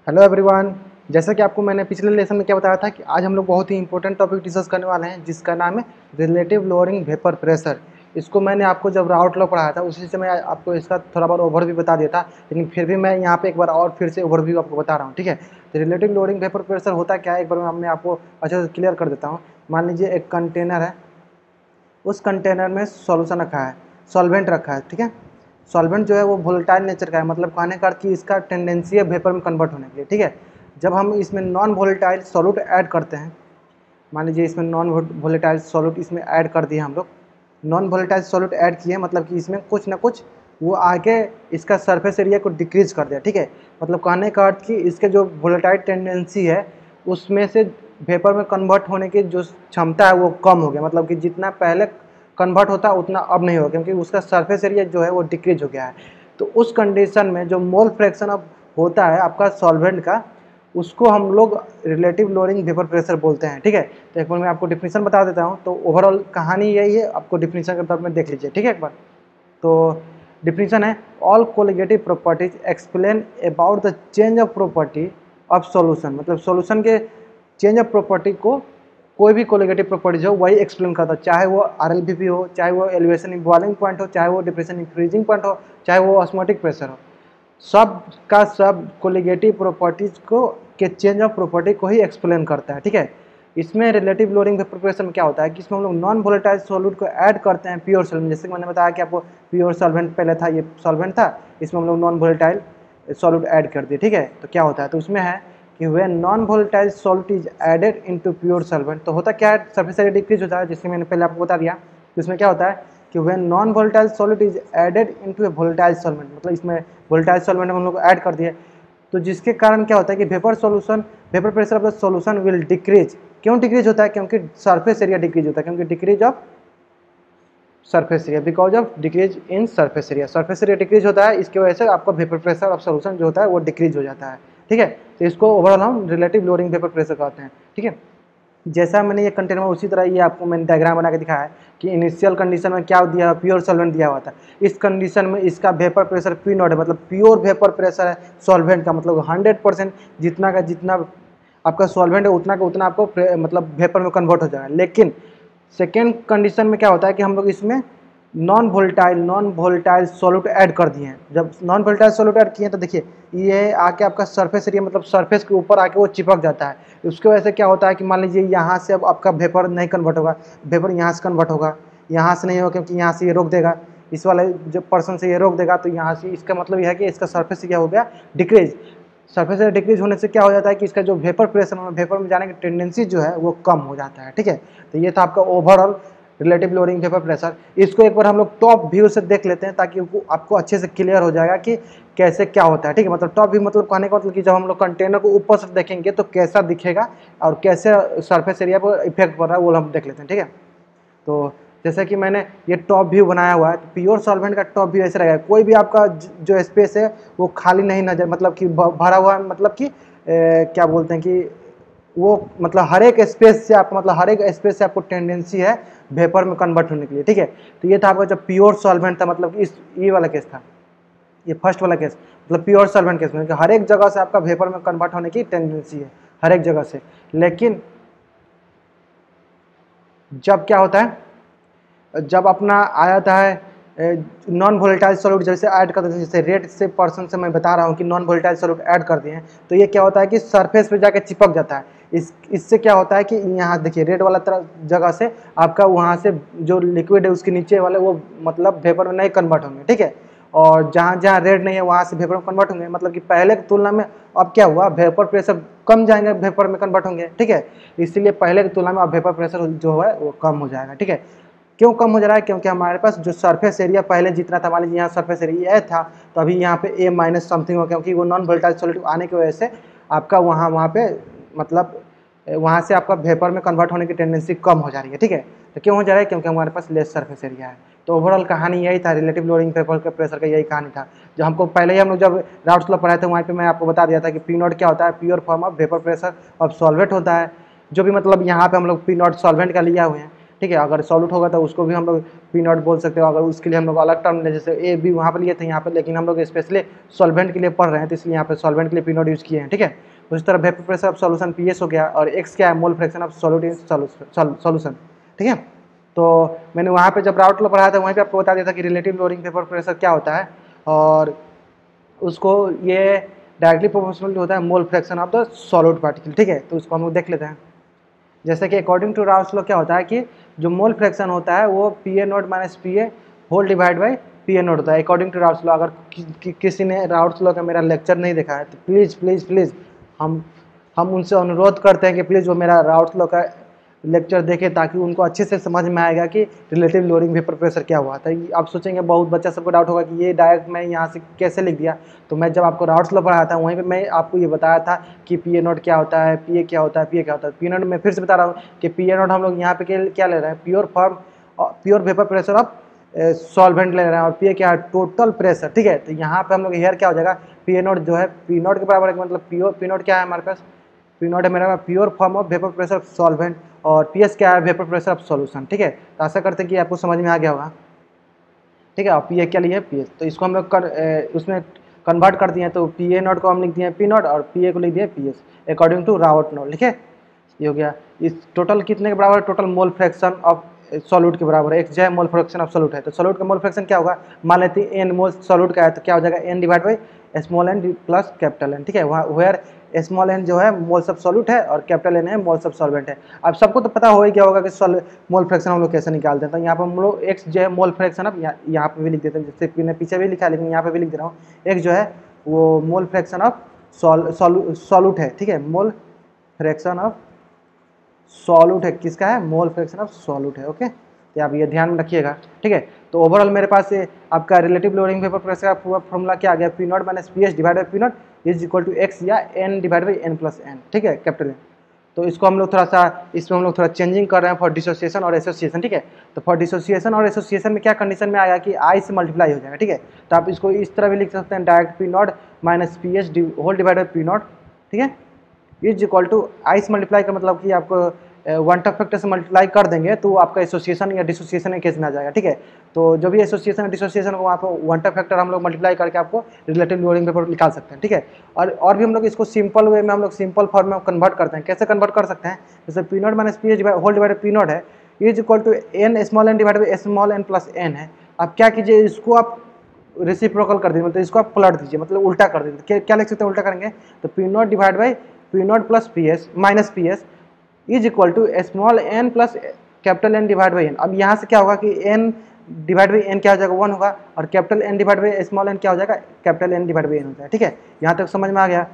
Hello everyone. जैसा कि आपको मैंने पिछले लेसन में क्या बताया था कि आज हम लोग बहुत ही इंपॉर्टेंट टॉपिक डिस्कस करने वाले हैं जिसका नाम है रिलेटिव लोअरिंग वेपर प्रेशर। इसको मैंने आपको जब राउट लॉ पढ़ाया था उसी से मैं आपको इसका थोड़ा बहुत ओवरव्यू बता दिया था, लेकिन फिर भी मैं यहाँ पे एक बार और फिर से ओवरव्यू आपको बता रहा हूँ। ठीक है, तो रिलेटिव लोअरिंग वेपर प्रेशर होता क्या है एक बार मैं आपको अच्छे से क्लियर कर देता हूँ। मान लीजिए एक कंटेनर है, उस कंटेनर में सॉल्यूशन रखा है, सॉल्वेंट रखा है। ठीक है, सॉल्वेंट जो है वो वोलेटाइल नेचर का है, मतलब कहने का अर्थ कि इसका टेंडेंसी है वेपर में कन्वर्ट होने के लिए। ठीक है, जब हम इसमें नॉन वोलेटाइल सॉल्यूट ऐड करते हैं, मान लीजिए इसमें नॉन वोलेटाइल सॉल्यूट इसमें ऐड कर दिए हम लोग, नॉन वोलेटाइल सॉल्यूट ऐड किए मतलब कि इसमें कुछ ना कुछ वो आगे इसका सरफेस एरिया को डिक्रीज कर दिया। ठीक है, मतलब कहने का अर्थ कि इसके जो वोलेटाइल टेंडेंसी है उसमें से वेपर में कन्वर्ट होने की जो क्षमता है वो कम हो गया, मतलब कि जितना पहले कन्वर्ट होता है उतना अब नहीं होगा क्योंकि उसका सरफेस एरिया जो है वो डिक्रीज हो गया है। तो उस कंडीशन में जो मोल फ्रैक्शन अब होता है आपका सॉल्वेंट का, उसको हम लोग रिलेटिव लोअरिंग वेपर प्रेशर बोलते हैं। ठीक है, तो एक बार मैं आपको डिफिनीशन बता देता हूँ। तो ओवरऑल कहानी यही है, आपको डिफिनीशन के तौर में देख लीजिए। ठीक है, एक बार तो डिफिनीशन है all colligative properties explain about the change of property of solution, मतलब सॉल्यूशन के चेंज ऑफ प्रॉपर्टी को कोई भी कोलिगेटिव प्रॉपर्टीज हो वही एक्सप्लेन करता है, चाहे वो RLPP हो, चाहे वो एलिवेशन इन बॉइलिंग पॉइंट हो, चाहे वो डिप्रेशन इन फ्रीजिंग पॉइंट हो, चाहे वो ऑस्मोटिक प्रेशर हो। सब का सब कोलिगेटिव प्रॉपर्टीज को के चेंज ऑफ प्रॉपर्टी को ही एक्सप्लेन करता है। ठीक है, इसमें रिलेटिव लोअरिंग वेपर प्रेशर में क्या होता है कि इसमें हम लोग नॉन वोलेटाइल सॉल्यूट को ऐड करते हैं प्योर सॉल्वेंट। जैसे कि मैंने बताया कि आपको प्योर सॉल्वेंट पहले था, ये सॉल्वेंट था, इसमें हम लोग नॉन वोलेटाइल सॉल्यूट ऐड कर दिए। ठीक है, तो क्या होता है, तो उसमें है कि when non volatile solute is added into pure solvent, तो होता क्या है, सरफेस एरिया डिक्रीज होता है, जिससे मैंने पहले आपको बता दिया। तो इसमें क्या होता है कि when non volatile solute is added into a volatile solvent, मतलब इसमें वोलेटाइल सॉल्वेंट हम लोग ऐड कर दिए, तो जिसके कारण क्या होता है कि vapour solution vapour pressure of the solution will decrease. क्यों डिक्रीज होता है, क्योंकि सरफेस एरिया डिक्रीज होता है, क्योंकि decrease of surface area, because of decrease in surface area, surface area decrease होता है, इसकी वजह से आपका वेपर प्रेशर ऑफ सॉल्यूशन जो होता है वो डिक्रीज हो जाता है। ठीक है, तो इसको ओवरऑल हम रिलेटिव लोअरिंग वेपर प्रेशर कहते हैं। ठीक है, जैसा मैंने ये कंटेनर में उसी तरह ये आपको मैंने डायग्राम बना के दिखाया है कि इनिशियल कंडीशन में क्या दिया है, प्योर सॉल्वेंट दिया हुआ था। इस कंडीशन में इसका वेपर प्रेशर P0 है, मतलब प्योर वेपर प्रेशर है सॉल्वेंट का, मतलब 100% जितना का जितना आपका सॉल्वेंट है उतना का उतना आपको मतलब वेपर में कन्वर्ट हो जाएगा। लेकिन सेकेंड कंडीशन में क्या होता है कि हम लोग इसमें नॉन वोल्टाइल सॉल्यूट ऐड कर दिए हैं। जब नॉन वोल्टाइल सॉल्यूट ऐड किए हैं तो देखिए ये आके आपका सरफेस एरिया, मतलब सरफेस के ऊपर आके वो चिपक जाता है। उसकी वजह से क्या होता है कि मान लीजिए यहाँ से अब आपका वेपर नहीं कन्वर्ट होगा, वेपर यहाँ से कन्वर्ट होगा, यहाँ से नहीं होगा क्योंकि यहाँ से ये रोक देगा, इस वाले जो पर्सन से ये रोक देगा, तो यहाँ से इसका मतलब यह है कि इसका सरफेस एरिया हो गया डिक्रीज। सरफेस एरिया डिक्रीज होने से क्या हो जाता है कि इसका जो वेपर प्रेशर वेपर में जाने की टेंडेंसी जो है वो कम हो जाता है। ठीक है, तो ये था आपका overall relative lowering vapour pressure. इसको एक बार हम लोग टॉप व्यू से देख लेते हैं ताकि आपको अच्छे से क्लियर हो जाएगा कि कैसे क्या होता है। ठीक है, मतलब टॉप व्यू मतलब कहने का मतलब कि जब हम लोग कंटेनर को ऊपर से देखेंगे तो कैसा दिखेगा और कैसे सरफेस एरिया पर इफेक्ट पड़ रहा है वो हम देख लेते हैं। ठीक है, तो जैसे कि मैंने ये टॉप व्यू बनाया हुआ है, तो प्योर सॉल्वेंट का टॉप व्यू ऐसे रहेगा, कोई भी आपका जो स्पेस है वो खाली नहीं नजर, मतलब कि भरा हुआ है, मतलब कि क्या बोलते हैं कि वो मतलब हर एक स्पेस से आपको, मतलब हर एक स्पेस से आपको टेंडेंसी है वेपर में कन्वर्ट होने के लिए। ठीक है, तो ये था आपका जब प्योर सॉल्वेंट था, मतलब इस ये वाला केस था, ये फर्स्ट वाला केस, मतलब प्योर सॉल्वेंट केस में हर एक जगह से आपका वेपर में कन्वर्ट होने की टेंडेंसी है, हर एक जगह से। लेकिन जब क्या होता है, जब अपना आ जाता है नॉन वोलेटाइल सॉल्यूट जैसे ऐड कर देते हैं, जैसे रेड से पर्सन से मैं बता रहा हूँ कि नॉन वोलेटाइल सॉल्यूट ऐड कर दिए हैं, तो ये क्या होता है कि सरफेस पे जाके चिपक जाता है। इससे क्या होता है कि यहाँ देखिए रेड वाला तरह जगह से आपका वहाँ से जो लिक्विड है उसके नीचे वाले वो मतलब वेपर में नहीं कन्वर्ट होंगे। ठीक है, और जहाँ जहाँ रेड नहीं है वहाँ से वेपर में कन्वर्ट होंगे, मतलब कि पहले की तुलना में अब क्या हुआ, वेपर प्रेशर कम जाएंगे, वेपर में कन्वर्ट होंगे। ठीक है, इसीलिए पहले की तुलना में अब वेपर प्रेशर जो है वो कम हो जाएगा। ठीक है, क्यों कम हो जा रहा है, क्योंकि हमारे पास जो सरफेस एरिया पहले जितना था, मान लीजिए यहाँ सरफेस एरिया था, तो अभी यहाँ पे A माइनस समथिंग हो, क्योंकि वो नॉन वोलेटाइल सॉल्यूट आने की वजह से आपका वहाँ पे मतलब वहाँ से आपका वेपर में कन्वर्ट होने की टेंडेंसी कम हो जा रही है। ठीक है, तो क्यों हो जा रहा है, क्योंकि हमारे पास लेस सरफेस एरिया है। तो ओवरऑल कहानी यही था, रिलेटिव लोअरिंग वेपर के प्रेशर का यही कहानी था। जो हमको पहले ही हम लोग जब राउट्स लॉ पढ़ाए थे वहाँ पे मैं आपको बता दिया था कि P0 क्या होता है, pure form of vapour pressure of solvent होता है, जो भी मतलब यहाँ पे हम लोग P0 सॉल्वेंट का लिया हुए हैं। ठीक है। अगर सॉल्यूट होगा तो उसको भी हम लोग पी नॉट बोल सकते हो। अगर उसके लिए हम लोग अलग टर्म ले, जैसे ए बी वहाँ पर लिए थे यहाँ पर, लेकिन हम लोग स्पेशली सॉल्वेंट के लिए पढ़ रहे हैं तो इसलिए यहाँ पर सॉल्वेंट के लिए पी नॉट यूज़ किए हैं, ठीक है। उसी तरह vapour pressure of solution P S हो गया, और एक्स क्या है, mole fraction of solute in solution, ठीक है। तो मैंने वहाँ पे जब राउट लॉ पढ़ाया था वहीं पे आपको बता दिया था कि रिलेटिव लोडिंग वेपर प्रेशर क्या होता है, और उसको ये डायरेक्टली प्रोपोर्शनल होता है mole fraction of the solid particle, ठीक है। तो उसको हम लोग देख लेते हैं। जैसे कि अकॉर्डिंग टू राउट्स लॉ क्या होता है कि जो मोल फ्रैक्शन होता है वो P A naught minus P A whole divide by P A naught होता है अकॉर्डिंग टू राउट्स लॉ। अगर किसी ने राउट्स लॉ का मेरा लेक्चर नहीं देखा है तो प्लीज़ प्लीज़ प्लीज़ हम उनसे अनुरोध करते हैं कि प्लीज़ वो मेरा राउट्स लॉ का लेक्चर देखें, ताकि उनको अच्छे से समझ में आएगा कि रिलेटिव लोडिंग वेपर प्रेशर क्या हुआ था। आप सोचेंगे, बहुत बच्चा सबको डाउट होगा कि ये डायरेक्ट मैं यहाँ से कैसे लिख दिया। तो मैं जब आपको राउट्स लॉ पढ़ाया था वहीं पे मैं आपको ये बताया था कि पी ए नोट क्या होता है, पी ए क्या होता है, पी ए क्या होता है। पी ए नोट मैं फिर से बता रहा हूँ कि पी ए नोट हम लोग यहाँ पे क्या ले रहे हैं, pure vapour pressure of solvent ले रहे हैं, और पी ए क्या है, टोटल प्रेशर, ठीक है। तो यहाँ पे हम लोग हेयर क्या हो जाएगा, पी ए नोट जो है पी नोट के बराबर है, मतलब पी नोट क्या है हमारे पास, पी नोट है मेरा pure form of vapour pressure of solvent, और पी एस क्या है, वेपर प्रेशर ऑफ सॉल्यूशन, ठीक है। तो आशा करते हैं कि आपको समझ में आ गया होगा, ठीक है। और पी ए क्या लिए, पी एस, तो इसको हम लोग उसमें कन्वर्ट कर दिए, तो पी ए नोट को हम लिख दिए पी नोट, और पी ए को लिख दिए P S according to Raoult law, ठीक है। ये हो गया। इस टोटल कितने के बराबर है, total mole fraction of solute के बराबर है। एक्स जो है मोल फ्रैक्शन ऑफ सॉल्यूट है, तो सॉल्यूट का मोल फ्रैक्शन क्या होगा, मान लेते हैं एन मोल सॉल्यूट का है, तो क्या हो जाएगा, N divide by small N plus capital N, ठीक है। वहाँ वेयर स्मॉल एन जो है मोल्स ऑफ सॉल्यूट है और कैपिटल एन है मोल्स ऑफ सॉल्वेंट है। अब सबको तो पता हो ही गया होगा कि मोल फ्रैक्शन हम लोग कैसे निकालते हैं। तो यहाँ पर हम लोग एक्स जो है मोल फ्रैक्शन ऑफ, यहाँ पे भी लिख देते हैं, जैसे मैंने पीछे भी लिखा है लेकिन यहाँ पे भी लिख दे रहा हूँ। एक्स जो है वो मोल फ्रैक्शन ऑफ सॉल्यूट है, ठीक है। मोल फ्रैक्शन ऑफ सॉल्यूट है, किसका है, मोल फ्रैक्शन ऑफ सॉल्यूट है, ओके। तो आप ये ध्यान में रखिएगा, ठीक है। तो ओवरऑल मेरे पास आपका रिलेटिव लोडिंग वेपर प्रेशर का पूरा फॉर्मूला क्या आ गया, P naught minus P H divide by P naught is equal to X या N divide by N plus N, ठीक है, कैपिटल एन। तो इसको हम लोग थोड़ा सा, इसमें हम लोग थोड़ा चेंजिंग कर रहे हैं फॉर डिसोसिएशन और एसोसिएशन, ठीक है। तो फॉर डिसोसिएशन और एसोसिएशन में क्या कंडीशन में आएगा कि आई से मल्टीप्लाई हो जाएगा, ठीक है। तो आप इसको इस तरह भी लिख सकते हैं, direct P naught minus P H whole divide by P naught, ठीक है, इज इक्वल टू आई से मल्टीप्लाई का मतलब कि आपको वन टर्म फैक्टर से मल्टीप्लाई कर देंगे तो आपका एसोसिएशन या डिसोसिएशन के केस में आ जाएगा, ठीक है। तो जो भी एसोसिएशन या डिसोसिएशन को वहाँ पर वन टर्म फैक्टर हम लोग मल्टीप्लाई करके आपको रिलेटिव लोडिंग वेपर निकाल सकते हैं, ठीक है। और भी हम लोग इसको सिंपल वे में, हम लोग सिंपल फॉर्म में कन्वर्ट करते हैं। कैसे कन्वर्ट कर सकते हैं, जैसे P naught minus P H whole divide P naught है is equal to N small N divide by small N plus N है। आप क्या कीजिए, इसको आप रेसिप्रोकल कर दीजिए, मतलब इसको आप पलट दीजिए, मतलब उल्टा कर दीजिए। क्या लिख सकते हैं उल्टा करेंगे, तो P naught divide by P naught plus P S minus P S is equal to small N plus capital N divide by N. अब यहाँ से क्या होगा कि एन डिवाइड बाई एन क्या हो जाएगा, 1 होगा, और capital N divide by small N क्या हो जाएगा, capital N divide by N हो जाएगा, ठीक है। यहाँ तक समझ में आ गया।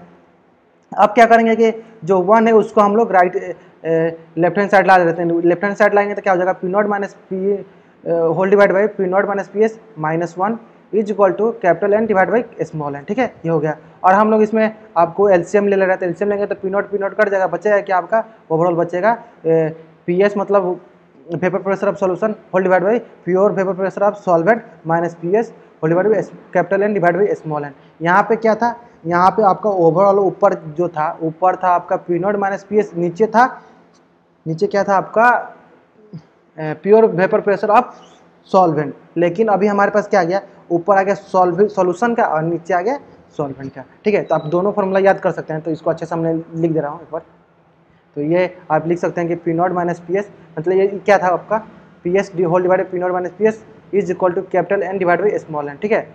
अब क्या करेंगे कि जो 1 है उसको हम लोग राइट लेफ्ट हैंड साइड ला देते हैं। लेफ्ट हैंड साइड लाएंगे तो क्या हो जाएगा, P naught minus P whole divide by P naught minus P S minus 1 is equal to capital N divide by small N, ठीक है, ये हो गया। और हम लोग इसमें आपको एलसीएम ले रहे थे, एलसीएम लेंगे तो पी नॉट कट जाएगा, बचेगा क्या आपका, ओवरऑल बचेगा पी एस मतलब vapour pressure of solution whole divide by pure vapour pressure of solvent minus P S whole divide by capital N divide by small N. यहाँ पे क्या था, यहाँ पे आपका ओवरऑल ऊपर जो था, ऊपर था आपका P naught minus P S, नीचे था, नीचे क्या था आपका pure vapour pressure of solvent. लेकिन अभी हमारे पास क्या आ गया, ऊपर आ गया सॉल्यूशन का और नीचे आ गया सॉल्वेंट का, ठीक है। तो आप दोनों फॉर्मूला याद कर सकते हैं, तो इसको अच्छे से हमने लिख दे रहा हूँ एक बार। तो ये आप लिख सकते हैं कि P naught minus P S, मतलब ये क्या था आपका, P S D whole divide P naught minus P S is equal to capital N divide by small N, ठीक है।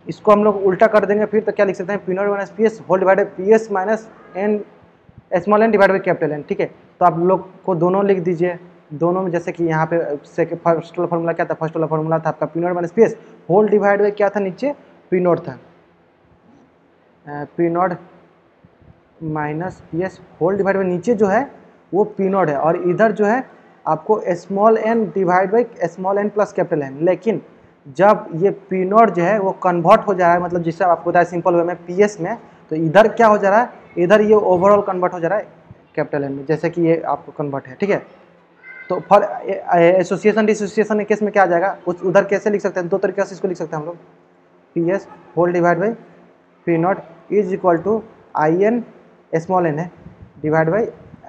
इसको हम लोग उल्टा कर देंगे फिर, तो क्या लिख सकते हैं, P naught minus P S whole divide P S minus N small N divide by capital N, ठीक है। तो आप लोग को दोनों लिख दीजिए, दोनों में, जैसे कि यहाँ पे फर्स्ट वाला फॉर्मूला क्या था, फर्स्ट वाला फॉर्मूला था आपका P naught minus P S whole divide by क्या था, नीचे पी नॉट था, P naught minus P S whole divide by नीचे जो है वो पी नॉट है, और इधर जो है आपको small N divide by small N plus capital N. लेकिन जब ये पी नॉट जो है वो कन्वर्ट हो जा रहा है, मतलब जिससे आपको बताया सिंपल वे में पी एस में, तो इधर क्या हो जा रहा है, इधर ये ओवरऑल कन्वर्ट हो जा रहा है कैपिटल एन में, जैसे कि ये आपको कन्वर्ट है, ठीक है। तो फॉर एसोसिएशन डिसोसिएशन के केस में क्या आ जाएगा, उधर कैसे लिख सकते हैं, दो तरीके से इसको लिख सकते हैं हम लोग, P S whole divide by P naught is equal to I N small N है divide by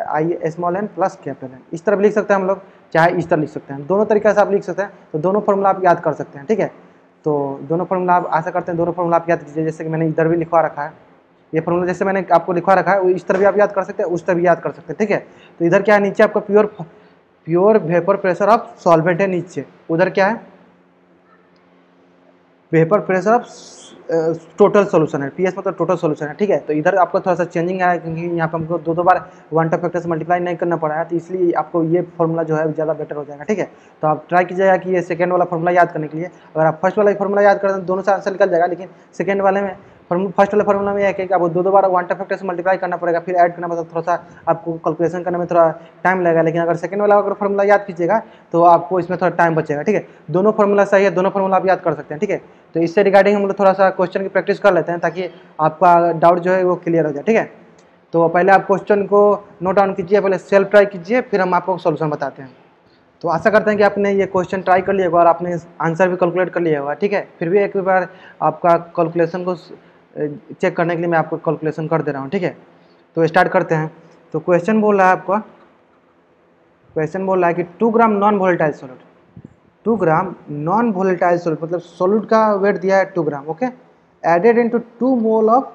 I small N plus capital N, इस तरह भी लिख सकते हैं हम लोग। चाहे इस तरह लिख सकते हैं, दोनों तरीके से आप लिख सकते हैं। तो दोनों फॉर्मूला आप याद कर सकते हैं, ठीक है। तो दोनों फॉर्मूला आप आशा करते हैं दोनों फॉर्मूला आप याद कीजिए। जैसे कि मैंने इधर भी लिखवा रखा है, ये फॉर्मूला जैसे मैंने आपको लिखवा रखा है, वो इस तरह भी आप याद कर सकते हैं, उस तरह भी याद कर सकते हैं, ठीक है। तो इधर क्या है, नीचे आपका pure vapour pressure of solvent है नीचे, उधर क्या है, vapour pressure of total solution है, पीएस मतलब टोटल सोल्यूशन है, ठीक है। तो इधर आपको थोड़ा सा चेंजिंग आया क्योंकि यहाँ पे हमको दो बार वन टाइम फैक्टर से मल्टीप्लाई नहीं करना पड़ा है, तो इसलिए आपको ये फॉर्मूला जो है ज़्यादा बेटर हो जाएगा, ठीक है। तो आप ट्राई कीजिएगा कि ये सेकंड वाला फॉर्मूला याद करने के लिए, अगर आप फर्स्ट वाला फॉर्मूला याद करते हैं दोनों से आंसर निकल जाएगा, लेकिन सेकंड वाले में फर्स्ट वाले फॉर्मूला में यह है कि आपको दो बार वन टाइम फैक्टर से मल्टीप्लाई करना पड़ेगा, फिर ऐड करना पड़ेगा, थोड़ा सा आपको कैलकुलेशन करने में थोड़ा टाइम लगेगा। लेकिन अगर सेकंड वाला अगर फॉर्मूला याद कीजिएगा तो आपको इसमें थोड़ा टाइम बचेगा, ठीक है। दोनों फॉर्मूला सही है, दोनों फॉर्मूला आप याद कर सकते हैं, ठीक है। तो इससे रिगार्डिंग हम लोग थोड़ा सा क्वेश्चन की प्रैक्टिस कर लेते हैं ताकि आपका डाउट जो है वो क्लियर हो जाए, ठीक है। तो पहले आप क्वेश्चन को नोट डाउन कीजिए, पहले सेल्फ ट्राई कीजिए, फिर हम आपको सॉल्यूशन बताते हैं। तो आशा करते हैं कि आपने ये क्वेश्चन ट्राई कर लिया होगा और आपने आंसर भी कैलकुलेट कर लिया होगा, ठीक है। फिर भी एक बार आपका कैलकुलेशन को चेक करने के लिए मैं आपको कैलकुलेशन कर दे रहा हूँ, ठीक है। तो स्टार्ट करते हैं। तो क्वेश्चन बोल रहा है आपका, क्वेश्चन बोल रहा है कि 2 gram non volatile solute, 2 gram non volatile solute मतलब सॉल्यूट का वेट दिया है 2 gram, okay, added into 2 mole of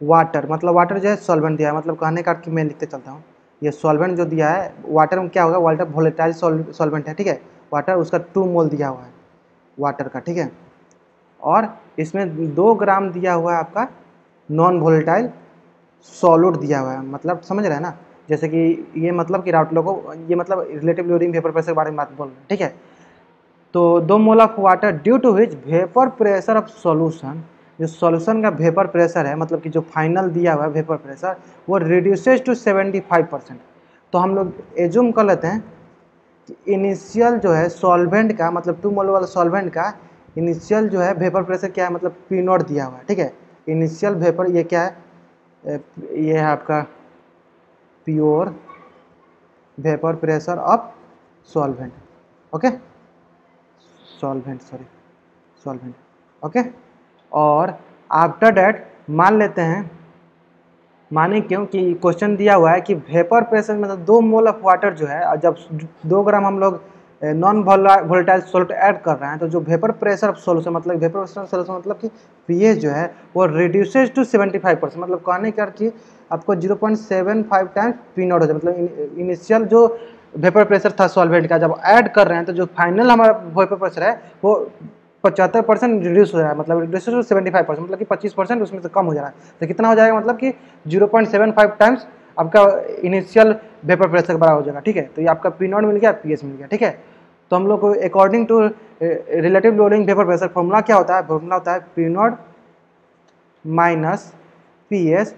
water, मतलब वाटर जो है सॉल्वेंट दिया है, मतलब कहने का कि मैं लिखते चलता हूँ, ये सॉल्वेंट जो दिया है वाटर में क्या होगा, वाटर वोलेटाइल सॉल्वेंट है, ठीक है। वाटर उसका 2 मोल दिया हुआ है वाटर का, ठीक है। और इसमें 2 ग्राम दिया हुआ है आपका नॉन वोलेटाइल सॉल्यूट दिया हुआ है, मतलब समझ रहे हैं ना। जैसे कि ये मतलब कि राउट लोगों ये मतलब रिलेटिव लोडिंग वेपर प्रेशर के बारे में बात बोल रहे हैं, ठीक है। तो 2 mole of water due to which vapour pressure of solution, जो सॉल्यूशन का वेपर प्रेशर है मतलब कि जो फाइनल दिया हुआ है वेपर प्रेशर वो रिड्यूसेस टू 75%। तो हम लोग एज्यूम कर लेते हैं कि इनिशियल जो है सॉल्वेंट का मतलब 2 मोल वाला सॉल्वेंट का इनिशियल जो है वेपर प्रेशर क्या है, मतलब पी नॉट दिया हुआ है, ठीक है। इनिशियल वेपर ये क्या है, ये है आपका pure vapour pressure of solvent, okay, solvent, okay. और आफ्टर डैट मान लेते हैं, माने क्योंकि क्वेश्चन दिया हुआ है कि वेपर प्रेशर मतलब 2 मोल ऑफ वाटर जो है, और जब 2 ग्राम हम लोग नॉन वोलेटाइल सॉल्ट ऐड कर रहे हैं तो जो वेपर प्रेशर ऑफ सॉल्यूशन मतलब वेपर प्रेशर ऑफ सॉल्यूशन मतलब कि पीएच जो है वो रिड्यूसेस टू 75%, मतलब कहने का कि आपको 0.75 टाइम्स पी नॉट हो जाए, मतलब इनिशियल जो वेपर प्रेशर था सॉल्वेंट का जब ऐड कर रहे हैं तो जो फाइनल हमारा वेपर प्रेशर है वो 75% रिड्यूस हो रहा है, मतलब रिड्यूस टू 75%, मतलब कि 25% उसमें से कम हो जा रहा है। तो कितना हो जाएगा, मतलब कि 0.75 टाइम्स आपका इनिशियल वेपर प्रेशर के बराबर हो जाएगा, ठीक है। तो ये आपका पी नॉट मिल गया, पीएस मिल गया, ठीक है। तो हम लोग को according to relative lowering vapour pressure formula क्या होता है, फॉर्मूला होता है P naught minus PS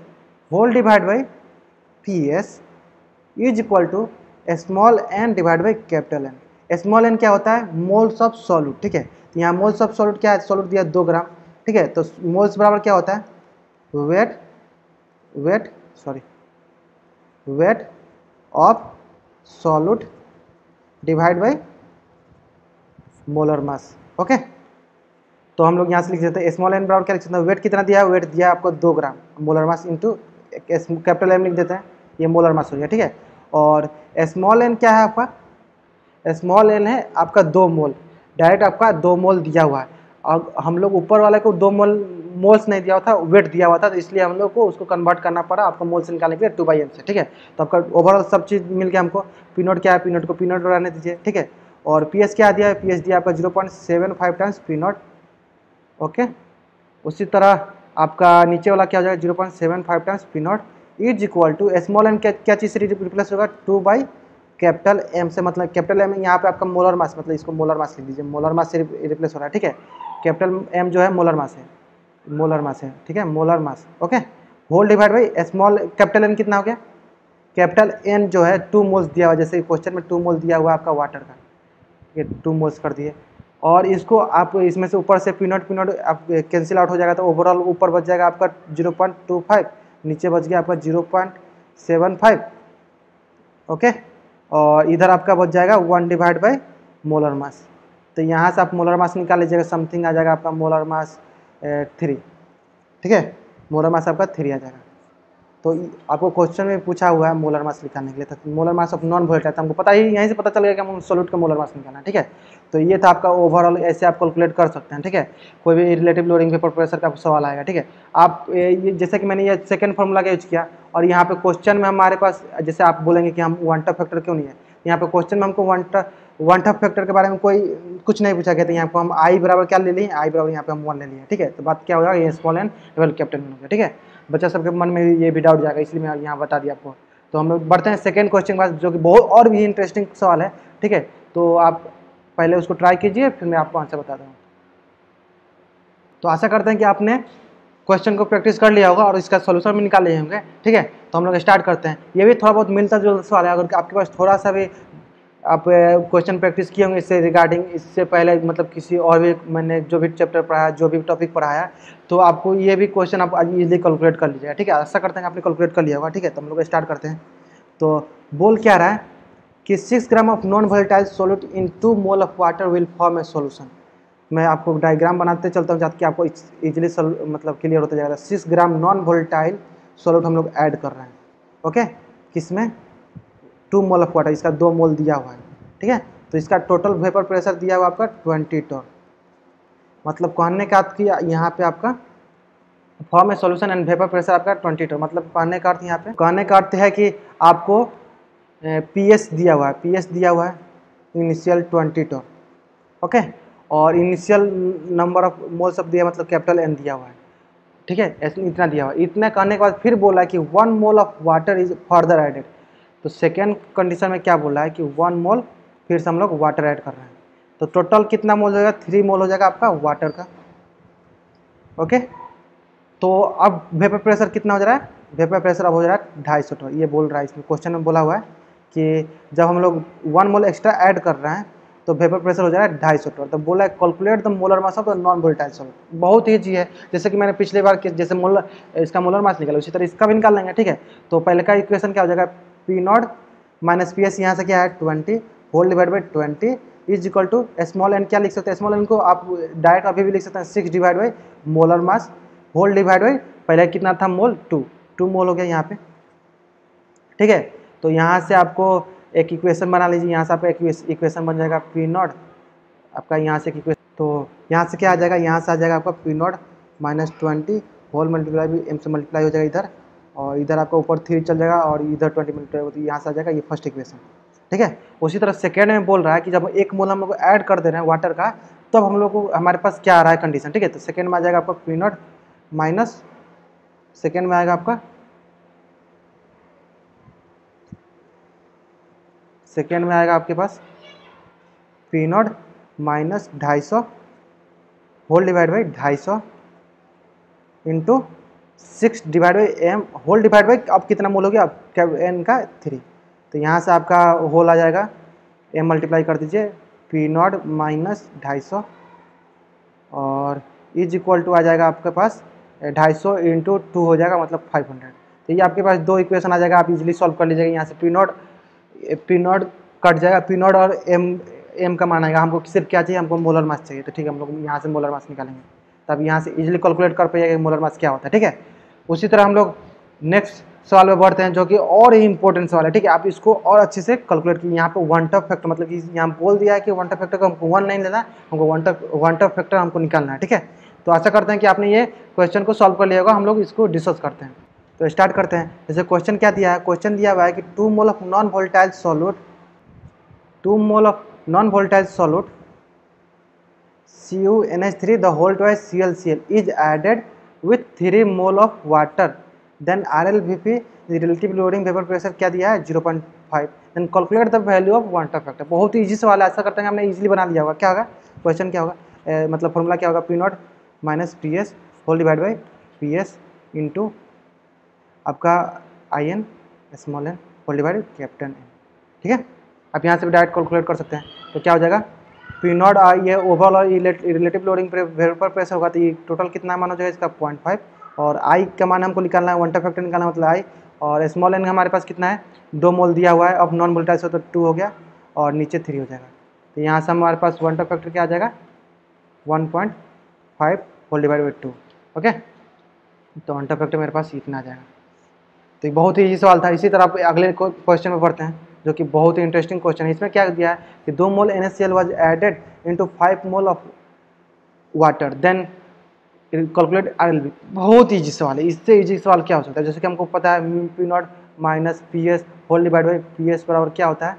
whole divide by PS is equal to small N divide by capital N. Small N क्या होता है, मोल्स ऑफ सॉल्यूट, ठीक है। तो यहाँ मोल्स ऑफ सॉल्यूट क्या है, सॉल्यूट दिया 2 ग्राम, ठीक है। तो मोल्स बराबर क्या होता है, weight of solute divide by molar mass, okay. तो हम लोग यहाँ से लिख देते हैं स्मॉल एन बराबर क्या लिख सकते हैं, वेट कितना दिया है, वेट दिया है आपको 2 gram, molar mass into capital M लिख देते हैं, ये मोलर मास हो गया, ठीक है। और स्मॉल एन क्या है आपका, स्मॉल एन है आपका 2 मोल, डायरेक्ट आपका 2 मोल दिया हुआ है। अब हम लोग ऊपर वाले को 2 मोल्स नहीं दिया हुआ था, वेट दिया हुआ था, तो इसलिए हम लोग को उसको कन्वर्ट करना पड़ा आपको मोल से निकालने के लिए 2/n से, ठीक है। तो आपका ओवरऑल सब चीज़ मिल गया हमको। पी नोट क्या है, पी नोट को पी नोट रहने दीजिए, ठीक है। और पी एस क्या दिया है, पी एस दिया आपका 0.75 टाइम्स पी नोट, ओके। उसी तरह आपका नीचे वाला क्या हो जाएगा, 0.75 times P naught is equal to small N क्या चीज़ से रिप्लेस होगा, 2 कैपिटल एम से, मतलब कैपिटल एम यहाँ पे आपका मोलर मास, मतलब इसको मोलर मास लिख दीजिए, मोलर मास से रिप्लेस हो रहा है, ठीक है। कैपिटल एम जो है मोलर मास है, ठीक है, molar mass, okay. Whole divide by small capital N कितना हो गया, कैपिटल एन जो है 2 मोल्स दिया हुआ, जैसे क्वेश्चन में 2 मोल दिया हुआ आपका वाटर का, ये 2 मोल्स कर दिए। और इसको आप इसमें से ऊपर से पी नॉट आप कैंसिल आउट हो जाएगा, तो ओवरऑल ऊपर बच जाएगा आपका 0.25, नीचे बच गया आपका 0.75, ओके। और इधर आपका बच जाएगा 1 डिवाइड बाई मोलर मास। तो यहाँ से आप मोलर मास निकाल लीजिएगा, समथिंग आ जाएगा आपका मोलर मास 3, ठीक है, मोलर मास आपका 3 आ जाएगा, तो आपको क्वेश्चन में पूछा हुआ है मोलर मास निकालने के लिए, तो molar mass of non volatile, तो हमको पता ही यहीं से पता चल गया कि हम सॉल्यूट का मोलर मास निकालना है, ठीक है। तो ये था आपका ओवरऑल, ऐसे आप कैलकुलेट कर सकते हैं, ठीक है। कोई भी रिलेटिव लोडिंग वेपर प्रेशर का सवाल आएगा, ठीक है। आप ये जैसे कि मैंने ये सेकंड फॉर्मूला का यूज किया, और यहाँ पे क्वेश्चन में हमारे पास जैसे आप बोलेंगे कि हम वन टफ फैक्टर क्यों नहीं है, यहाँ पे क्वेश्चन में हमको वन टफ फैक्टर के बारे में कोई कुछ नहीं पूछा गया, तो यहाँ पे हम आई बराबर क्या ले लिए, आई बराबर यहाँ पे हम 1 ले लिए, ठीक है। तो बात क्या होगा, ये स्मॉल एन डबल कैपिटल हो गया, ठीक है। बच्चा सबके मन में ये भी डाउट जाएगा, इसलिए मैं यहाँ बता दिया आपको। तो हम लोग बढ़ते हैं सेकंड क्वेश्चन के पास, जो कि बहुत और भी इंटरेस्टिंग सवाल है, ठीक है। तो आप पहले उसको ट्राई कीजिए, फिर मैं आपको आंसर बता दूँ। तो आशा करते हैं कि आपने क्वेश्चन को प्रैक्टिस कर लिया होगा और इसका सोल्यूशन भी निकाल लिए होंगे, ठीक है। तो हम लोग स्टार्ट करते हैं। ये भी थोड़ा बहुत मिलता जुलता सवाल है, अगर आपके पास थोड़ा सा भी आप क्वेश्चन प्रैक्टिस किए होंगे इससे रिगार्डिंग, इससे पहले मतलब किसी और भी मैंने जो भी चैप्टर पढ़ाया, जो भी टॉपिक पढ़ाया, तो आपको ये भी क्वेश्चन आप इजीली कैलकुलेट कर लीजिएगा, ठीक है। आशा करते हैं आपने कैलकुलेट कर लिया होगा, ठीक है। तो हम लोग स्टार्ट करते हैं। तो बोल क्या रहा है कि 6 gram of non volatile solute in 2 mole of water will form A solution. मैं आपको डायग्राम बनाते चलता हूँ, ताकि आपको इजीली मतलब क्लियर होता जाएगा। 6 ग्राम नॉन वोलेटाइल सॉल्यूट हम लोग ऐड कर रहे हैं, ओके। किसमें, 2 मोल ऑफ वाटर, इसका 2 मोल दिया हुआ है, ठीक है। तो इसका टोटल वेपर प्रेशर दिया हुआ आपका 20 टोर, मतलब कहने का अर्थ कि यहाँ पे आपका form A solution and vapour pressure आपका 20 टोर, मतलब कहने का अर्थ यहाँ पे, कहने का अर्थ है कि आपको पीएस दिया हुआ है, पीएस दिया हुआ है इनिशियल 20 टोर, ओके। और initial number of moles of दिया, मतलब कैपिटल एन दिया हुआ है, ठीक है। ऐसे इतना दिया हुआ है। इतना कहने के बाद फिर बोला कि 1 mole of water is further added. तो सेकेंड कंडीशन में क्या बोला है कि 1 मोल फिर से हम लोग वाटर ऐड कर रहे हैं। तो टोटल कितना मोल हो जाएगा, 3 मोल हो जाएगा आपका वाटर का, ओके। तो अब वेपर प्रेशर कितना हो जा रहा है, वेपर प्रेशर अब हो जा रहा है 250 टोर। ये बोल रहा है, इसमें क्वेश्चन में बोला हुआ है कि जब हम लोग 1 मोल एक्स्ट्रा ऐड कर रहे हैं तो वेपर प्रेशर हो जा रहा है 250 टोर। तो बोला है calculate the molar mass of the non volatile solute. बहुत ईजी है, जैसे कि मैंने पिछले बार जैसे मोलर इसका मोलर मास निकाला, उसी तरह इसका भी निकाल लेंगे, ठीक है। तो पहले का इक्वेशन क्या हो जाएगा, P naught minus P S, यहाँ से क्या है 20 whole divide by 20 is equal to small N. क्या लिख सकते हैं, स्मॉल एन को आप डायरेक्ट अभी भी लिख सकते हैं 6 divide by molar mass whole divide by, पहले कितना था मोल, 2 मोल हो गया यहाँ पे, ठीक है। तो यहाँ से आपको एक इक्वेशन बना लीजिए, यहाँ से आपका इक्वेशन बन जाएगा पी नॉट आपका, यहाँ से इक्वेशन, तो यहाँ से क्या आ जाएगा, यहाँ से आ जाएगा आपका P naught minus 20 whole multiply भी एम से मल्टीप्लाई हो जाएगा इधर, और इधर आपका ऊपर 3 चल जाएगा, और इधर 20 मल्टीप्लाई होती है, यहाँ से आ जाएगा ये फर्स्ट इक्वेशन, ठीक है। उसी तरह सेकेंड में बोल रहा है कि जब 1 मोल हम लोग ऐड कर दे रहे हैं वाटर का, तब तो हम लोग को हमारे पास क्या आ रहा है कंडीशन, ठीक है। तो सेकेंड में आ जाएगा आपका पी नॉट माइनस, सेकेंड में आएगा आपका, सेकेंड में आएगा आपके पास P naught minus 250 whole divide by 250 into 6 divide by M whole divide by, अब कितना मोल हो गया, अब एन का 3। तो यहाँ से आपका होल आ जाएगा, एम मल्टीप्लाई कर दीजिए, पी नॉट माइनस 250 और इज इक्वल टू आ जाएगा आपके पास 250 इंटू 2 हो जाएगा, मतलब 500। तो ये आपके पास 2 इक्वेशन आ जाएगा, आप इजीली सॉल्व कर लीजिएगा। यहाँ से पी नॉट कट जाएगा, पी नॉट और एम का मान आएगा। हमको सिर्फ क्या चाहिए, हमको मोलर मास चाहिए, तो ठीक है हम लोग यहाँ से मोलर मास निकालेंगे, तब यहाँ से इजीली कैलकुलेट कर पाइएगा कि मोलर मास क्या होता है, ठीक है। उसी तरह हम लोग नेक्स्ट सवाल में बढ़ते हैं, जो कि और ही इंपॉर्टेंट सवाल है, ठीक है। आप इसको और अच्छे से कैलकुलेट कीजिए। यहाँ पे वन टफ फैक्टर, मतलब कि यहाँ बोल दिया है कि वन टफ फैक्टर को हमको 1 नहीं लेना, हमको वन टफ फैक्टर हमको निकालना है, ठीक है। तो आशा करते हैं कि आपने ये क्वेश्चन को सॉल्व कर लिया होगा। हम लोग इसको डिस्कस करते हैं, तो स्टार्ट करते हैं। जैसे क्वेश्चन क्या दिया है, क्वेश्चन दिया हुआ है कि 2 mole of non volatile solute, 2 mole of non volatile solute CuNH3 the whole twice ClCl is added with 3 mole of water, then RLVP relative loading vapor pressure क्या दिया है 0.5, then calculate the value of one tough factor. बहुत ही easy सवाल है, ऐसा करते हैं हमने इजीली बना लिया होगा। क्या होगा क्वेश्चन, क्या होगा मतलब फॉर्मूला क्या होगा, P naught minus P S whole divide by P S into आपका I N small N whole divide capital N, ठीक है। आप यहाँ से भी डायरेक्ट कैलकुलेट कर सकते हैं। तो क्या हो जाएगा, पी नॉट ये overall relative lowering vapour pressure होगा, तो ये टोटल कितना मान हो जाएगा इसका 0.5, और आई का मान हमको निकालना है, वन टफ फैक्टर निकालना है, मतलब आई, और स्मॉल एन हमारे पास कितना है 2 मोल दिया हुआ है। अब नॉन वोलेटाइल से तो 2 हो गया और नीचे 3 हो जाएगा। तो यहाँ से हमारे पास वन टफ फैक्टर क्या आ जाएगा 1.5 होल डिवाइड बाई 2, ओके। तो वन टफ फैक्टर मेरे पास इतना आ जाएगा, तो ये बहुत ही ईजी सवाल था। इसी तरह आप अगले क्वेश्चन में पढ़ते हैं जो कि बहुत ही इंटरेस्टिंग क्वेश्चन है। इसमें क्या दिया है कि 2 mole NaCl was added into 5 mole of water, then calculate RLB। बहुत ईजी सवाल है, इससे ईजी सवाल क्या हो सकता है? जैसे कि हमको पता है P naught minus PS whole divide by PS बराबर क्या होता है,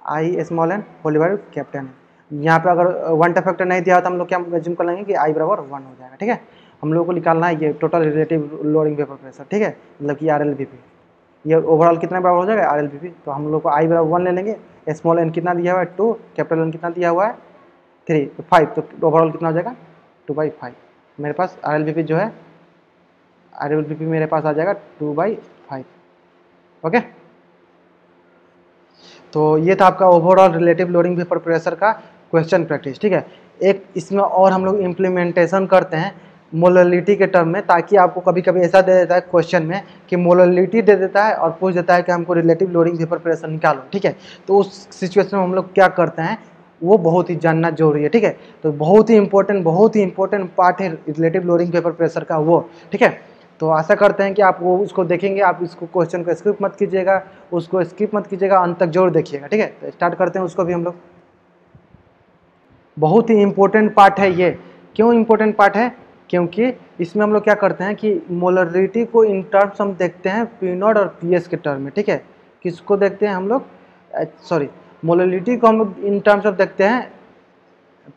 I small N whole divide capital N. यहाँ पे अगर 1 फैक्टर नहीं दिया होता हम लोग क्या एज्यूम कर लेंगे कि I बराबर 1 हो जाएगा। ठीक है, हम लोग को निकालना है ये total relative lowering vapour pressure. ठीक है, मतलब कि RLVP, ये ओवरऑल कितना बराबर हो जाएगा RLVP। तो हम लोग को I बराबर 1 ले लेंगे, स्मॉल एन कितना दिया हुआ है 2, कैपिटल एन कितना दिया हुआ है 3, तो 5, तो ओवरऑल कितना हो जाएगा 2/5। मेरे पास RLVP जो है RLVP मेरे पास आ जाएगा 2/5। ओके, तो ये था आपका overall relative lowering vapour pressure का क्वेश्चन प्रैक्टिस। ठीक है, एक इसमें और हम लोग इम्प्लीमेंटेशन करते हैं मोललिटी के टर्म में, ताकि आपको कभी कभी ऐसा दे देता है क्वेश्चन में कि मोललिटी दे देता है और पूछ देता है कि हमको रिलेटिव लोडिंग वेपर प्रेशर निकालो। ठीक है, तो उस सिचुएशन में हम लोग क्या करते हैं वो बहुत ही जानना जरूरी है। ठीक है, तो बहुत ही इंपॉर्टेंट पार्ट है रिलेटिव लोडिंग वेपर प्रेशर का वो। ठीक है, तो आशा करते हैं कि आप वो उसको देखेंगे, आप इसको क्वेश्चन को स्किप मत कीजिएगा, उसको स्किप मत कीजिएगा, अंत तक जरूर देखिएगा। ठीक है, तो स्टार्ट करते हैं उसको भी हम लोग। बहुत ही इंपॉर्टेंट पार्ट है ये। क्यों इंपॉर्टेंट पार्ट है? क्योंकि इसमें हम लोग क्या करते हैं कि मोलरिटी को इन टर्म्स हम देखते हैं P नॉट और PS के टर्म में। ठीक है, किसको देखते हैं हम लोग, सॉरी, मोलरिटी को हम लोग इन टर्म्स ऑफ देखते हैं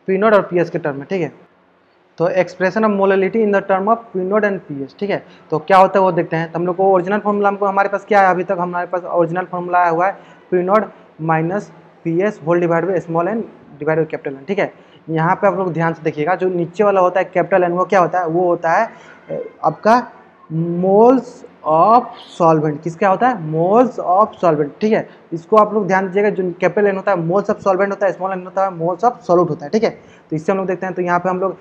P नॉट और PS के टर्म में। ठीक है, तो expression of molality in the term of P naught and PS। ठीक है, तो क्या होता है वो देखते हैं। तो हम लोग को ओरिजिनल फॉर्मूला हमको हमारे पास क्या है, अभी तक हमारे पास ओरिजिनल फॉर्मूला आया हुआ है P naught minus PS whole divide by small N divide by capital N. ठीक है, यहाँ पे आप लोग ध्यान से देखिएगा, जो नीचे वाला होता है कैपिटल एन, वो क्या होता है, वो होता है आपका मोल्स ऑफ सॉल्वेंट। किसका होता है, मोल्स ऑफ सॉल्वेंट। ठीक है, इसको आप लोग ध्यान दीजिएगा, जो कैपिटल एन होता है मोल्स ऑफ सॉल्वेंट होता है, स्मॉल एन होता है मोल्स ऑफ सॉल्यूट होता है। ठीक है, तो इससे हम लोग देखते हैं, तो यहाँ पे हम लोग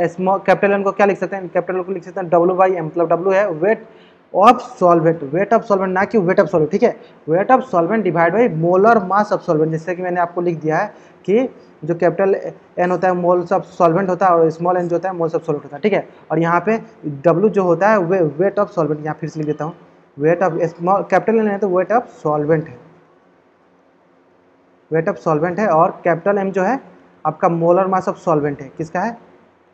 स्मॉल कैपिटल एन को क्या लिख सकते हैं, कैपिटल को लिख सकते हैं W/M, मतलब W है weight of solvent, wait of solvent ना कि वेट ऑफ सॉल्वेंट। ठीक है, weight of solvent divide by molar mass of solvent. जैसे कि मैंने आपको लिख दिया है कि जो कैपिटल एन होता है मोल्स ऑफ सॉल्वेंट होता है और स्मॉल एन जो होता है मोल्स ऑफ सॉल्वेंट होता है। ठीक है, और यहाँ पे W जो होता है वे वेट ऑफ सॉल्वेंट, यहाँ फिर से लिख देता हूँ, weight of small capital N है तो वेट ऑफ सॉल्वेंट है, वेट ऑफ सॉल्वेंट है, और कैपिटल एम जो है आपका मोलर मास ऑफ सॉल्वेंट है। किसका है,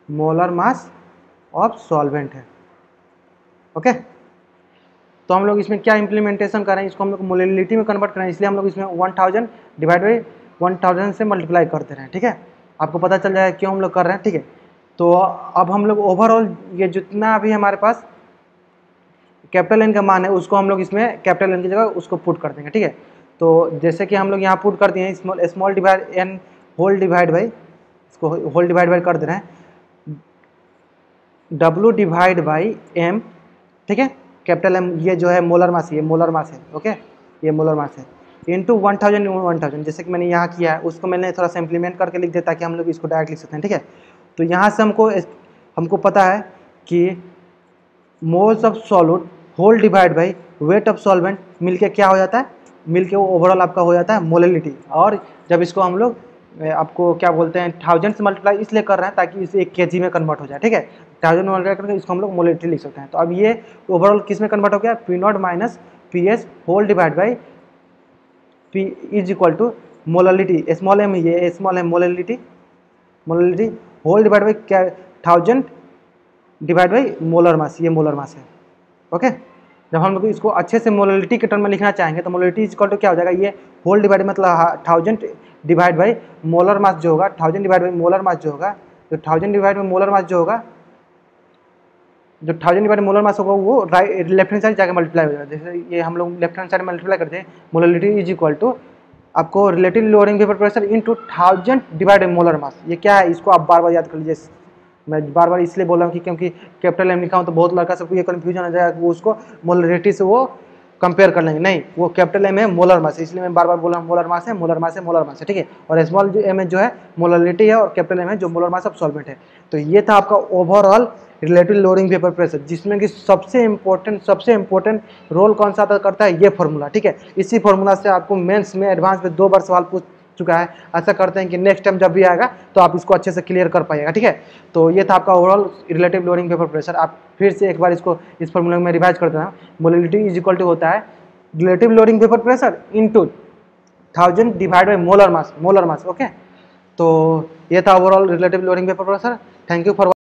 मोलर मास ऑफ सॉल्वेंट है। ओके, तो हम लोग इसमें क्या इंप्लीमेंटेशन कर रहे हैं, इसको हम लोग मोललिटी में कन्वर्ट कर रहे हैं, इसलिए हम लोग इसमें 1000 डिवाइड बाई 1000 से मल्टीप्लाई कर दे रहे हैं। ठीक है, आपको पता चल जाएगा क्यों हम लोग कर रहे हैं। ठीक है, तो अब हम लोग ओवरऑल ये जितना भी हमारे पास कैपिटल एन का मान है उसको हम लोग इसमें कैपिटल एन की जगह उसको पुट कर देंगे। ठीक है, तो जैसे कि हम लोग यहाँ पुट कर दिए हैं small divide N whole divide by, इसको होल डिवाइड बाई कर दे रहे हैं W डिवाइड बाई M। ठीक है, कैपिटल एम ये जो है मोलर मास, ये मोलर मास है। ओके, ये मोलर मास है इंटू 1000 जैसे कि मैंने यहाँ किया है, उसको मैंने थोड़ा सा इम्प्लीमेंट करके लिख दिया ताकि हम लोग इसको डायरेक्ट लिख सकते हैं। ठीक है, तो यहाँ से हमको पता है कि moles of solute whole divide by weight of solvent मिलके क्या हो जाता है, मिलके वो ओवरऑल आपका हो जाता है मोललिटी। और जब इसको हम लोग आपको क्या बोलते हैं 1000 से मल्टीप्लाई इसलिए कर रहे हैं ताकि इसे 1 kg में कन्वर्ट हो जाए। ठीक है, 1000 में मल्टीप्लाई करके इसको हम लोग मोललिटी लिख सकते हैं। तो अब ये ओवरऑल किस में कन्वर्ट हो गया, P naught minus PS whole divide by P is equal to molality, small M, ये small M molality whole divide by 1000 divide by molar mass, ये मोलर मास है। ओके, जब हम लोग इसको अच्छे से मोललिटी के टर्म में लिखना चाहेंगे तो मोललिटी इज इक्वल टू क्या हो जाएगा, ये होल डिवाइड मतलब 1000 डिवाइड बाई मोलर मास जो होगा, 1000 डिवाइड बाई मोलर मास जो होगा, जो 1000 डिवाइड बाई मोलर मास जो होगा, जो 1000 डिवाइड मोलर मास होगा वो राइट लेफ्ट हैंड साइड जाकर मल्टीप्लाई हो जाएगा। जैसे ये हम लोग लेफ्ट हैंड साइड मल्टीप्लाई करते हैं, मोललिटी इज इक्वल टू आपको relative lowering vapour pressure into 1000 divide by molar mass. ये क्या है, इसको आप बार बार याद कर लीजिए। मैं बार बार इसलिए बोल रहा हूँ कि क्योंकि कैपिटल एम लिखा हूँ तो बहुत लड़का सबको ये कन्फ्यूजन हो जाएगा कि वो उसको मोलरिटी से वो कंपेयर कर लेंगे। नहीं, वो कैपिटल एम है मोलर मास है, इसलिए मैं बार बार बोल रहा हूँ मोलर मास है, मोलर मास है, मोलर मास है। ठीक है, और स्मॉल जो एम है जो है मोलरिटी है, और कैपिटल एम है जो मोलर मास ऑफ सॉल्वेंट है। तो ये था आपका overall relative lowering vapour pressure, जिसमें कि सबसे इंपॉर्टेंट रोल कौन सा अदा करता है, ये फॉर्मूला। ठीक है, इसी फॉर्मूला से आपको मेंस में एडवांस में 2 बार सवाल पूछ चुका है। ऐसा करते हैं कि नेक्स्ट टाइम जब भी आएगा तो आप इसको अच्छे से क्लियर कर पाइएगा, ठीक है। तो ये था आपका overall relative lowering vapour pressure. आप फिर से एक बार इसको इस फॉर्मूला में रिवाइज कर देना। मोलिलिटी इज इक्वल टू होता है relative lowering vapour pressure into 1000 divide by molar mass, okay. तो ये था overall relative lowering vapour pressure. Thank you for